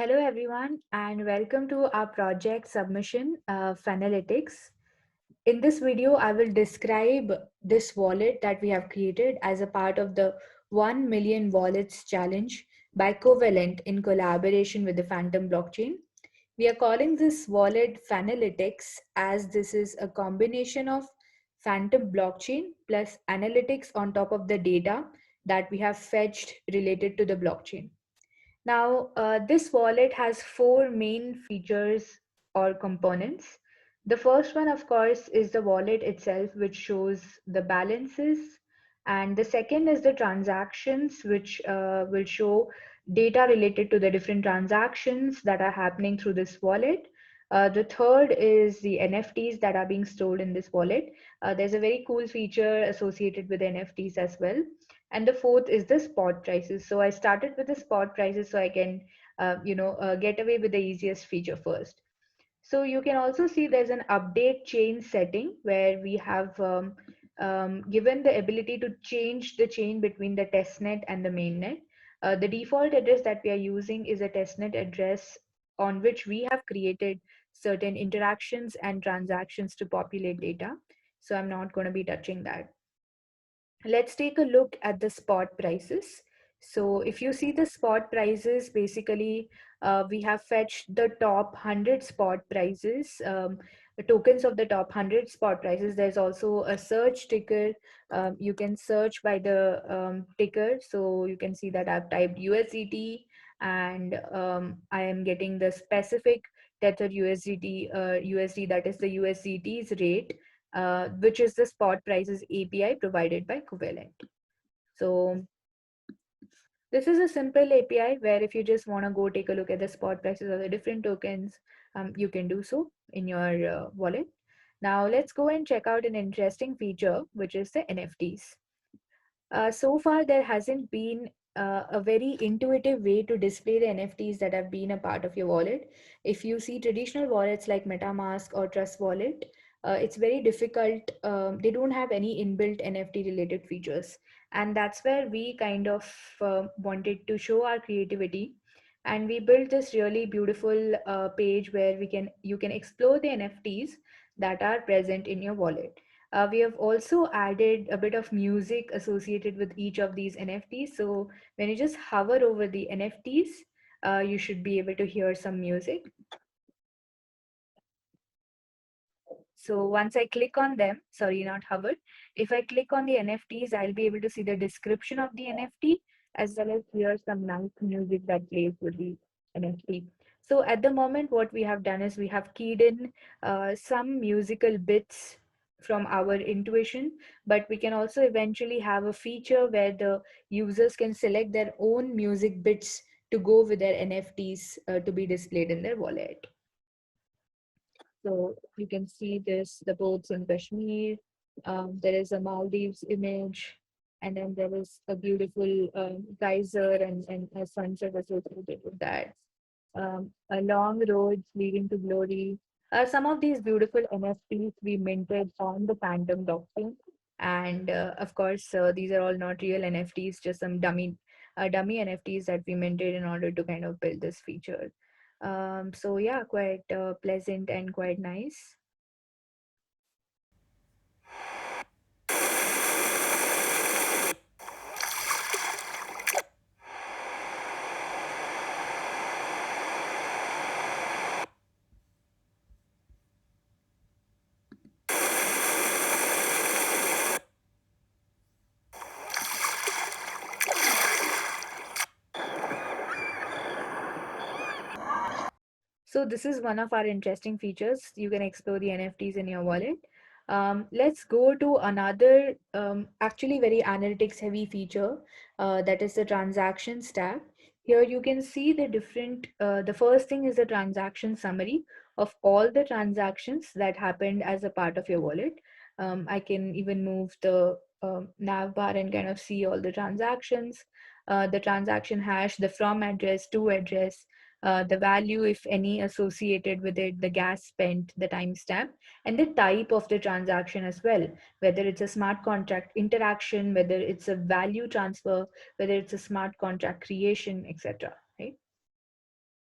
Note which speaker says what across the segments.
Speaker 1: Hello, everyone, and welcome to our project submission, Fanalytics. In this video, I will describe this wallet that we have created as a part of the 1 million wallets challenge by Covalent in collaboration with the Phantom blockchain. We are calling this wallet Fanalytics as this is a combination of Phantom blockchain plus analytics on top of the data that we have fetched related to the blockchain. Now, this wallet has four main features or components. The first one, of course, is the wallet itself, which shows the balances. And the second is the transactions, which will show data related to the different transactions that are happening through this wallet. The third is the NFTs that are being stored in this wallet. There's a very cool feature associated with NFTs as well. And the fourth is the spot prices. So I started with the spot prices so I can get away with the easiest feature first. So you can also see there's an update chain setting where we have given the ability to change the chain between the testnet and the mainnet. The default address that we are using is a testnet address on which we have created certain interactions and transactions to populate data. So I'm not going to be touching that. Let's take a look at the spot prices. So if you see the spot prices, basically we have fetched the top 100 spot prices, the tokens of the top 100 spot prices. There's also a search ticker. You can search by the ticker. So you can see that I've typed USDT and I am getting the specific Tether USD that is the USDT's rate, which is the spot prices API provided by Covalent. So this is a simple API where if you just want to go take a look at the spot prices of the different tokens, you can do so in your wallet. Now let's go and check out an interesting feature, which is the NFTs. So far, there hasn't been a very intuitive way to display the NFTs that have been a part of your wallet. If you see traditional wallets like MetaMask or Trust Wallet, it's very difficult. They don't have any inbuilt NFT related features. And that's where we kind of wanted to show our creativity. And we built this really beautiful page where you can explore the NFTs that are present in your wallet. We have also added a bit of music associated with each of these NFTs. So when you just hover over the NFTs, you should be able to hear some music. So once I click on them, sorry, not hover, if I click on the NFTs, I'll be able to see the description of the NFT as well as hear some nice music that plays with the NFT. So at the moment, what we have done is we have keyed in some musical bits from our intuition, but we can also eventually have a feature where the users can select their own music bits to go with their NFTs to be displayed in their wallet. So you can see this, the boats in Kashmir. There is a Maldives image, and then there is a beautiful geyser and a sunset associated with that. A long road leading to glory. Some of these beautiful NFTs we minted on the Phantom blockchain, and of course, these are all not real NFTs, just some dummy NFTs that we minted in order to kind of build this feature. So yeah, quite pleasant and quite nice. So this is one of our interesting features. You can explore the NFTs in your wallet. Let's go to another actually very analytics heavy feature, that is the transactions tab. Here you can see the different, the first thing is the transaction summary of all the transactions that happened as a part of your wallet. I can even move the nav bar and kind of see all the transactions, the transaction hash, the from address, to address, the value, if any, associated with it, the gas spent, the timestamp, and the type of the transaction as well, whether it's a smart contract interaction, whether it's a value transfer, whether it's a smart contract creation, etc. Right?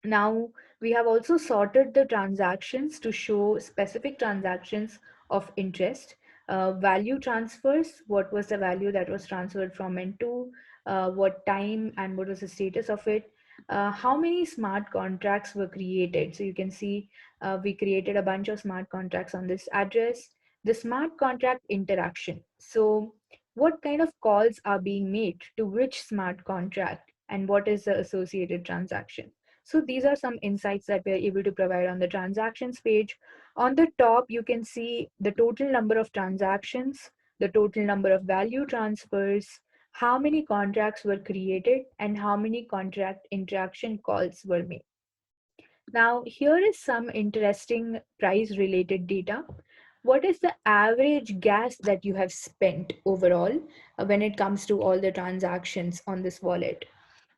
Speaker 1: Now, we have also sorted the transactions to show specific transactions of interest. Value transfers, what was the value that was transferred from and to, what time and what was the status of it, how many smart contracts were created. So you can see we created a bunch of smart contracts on this address. The smart contract interaction. So what kind of calls are being made to which smart contract and what is the associated transaction. So these are some insights that we're able to provide on the transactions page. On the top, you can see the total number of transactions, the total number of value transfers, how many contracts were created, and how many contract interaction calls were made. Now, here is some interesting price related data. What is the average gas that you have spent overall when it comes to all the transactions on this wallet?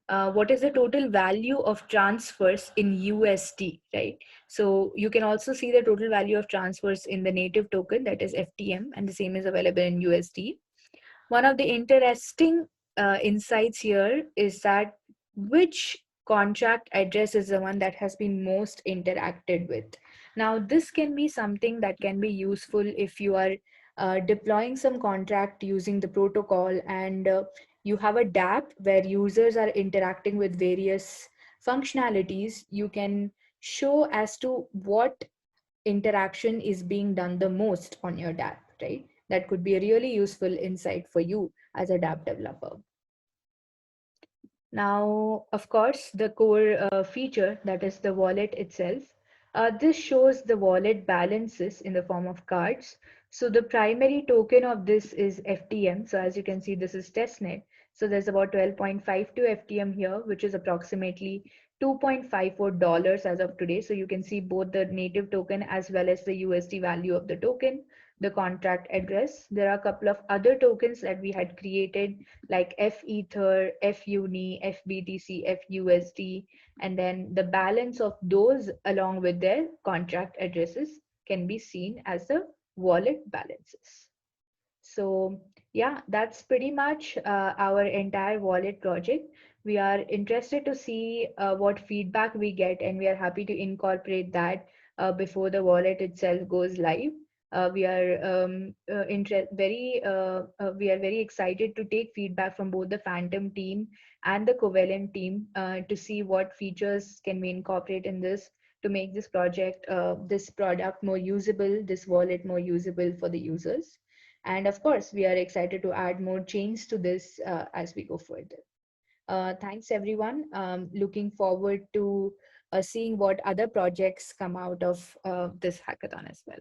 Speaker 1: What is the total value of transfers in USD, right? So you can also see the total value of transfers in the native token, that is FTM, and the same is available in USD. One of the interesting insights here is that which contract address is the one that has been most interacted with. Now, this can be something that can be useful if you are deploying some contract using the protocol and you have a dApp where users are interacting with various functionalities. You can show as to what interaction is being done the most on your dApp, right? That could be a really useful insight for you as a dApp developer. Now, of course, the core feature, that is the wallet itself. This shows the wallet balances in the form of cards. So the primary token of this is FTM. So as you can see, this is testnet. So there's about 12.52 FTM here, which is approximately $2.54 as of today. So you can see both the native token as well as the USD value of the token, the contract address. There are a couple of other tokens that we had created like FEther, FUNI, FBTC, FUSD, and then the balance of those along with their contract addresses can be seen as the wallet balances. So yeah, that's pretty much our entire wallet project. We are interested to see what feedback we get, and we are happy to incorporate that before the wallet itself goes live. We are we are very excited to take feedback from both the Phantom team and the Covalent team to see what features can we incorporate in this to make this project, this product more usable, this wallet more usable for the users. And of course, we are excited to add more chains to this as we go further. Thanks, everyone. Looking forward to seeing what other projects come out of this hackathon as well.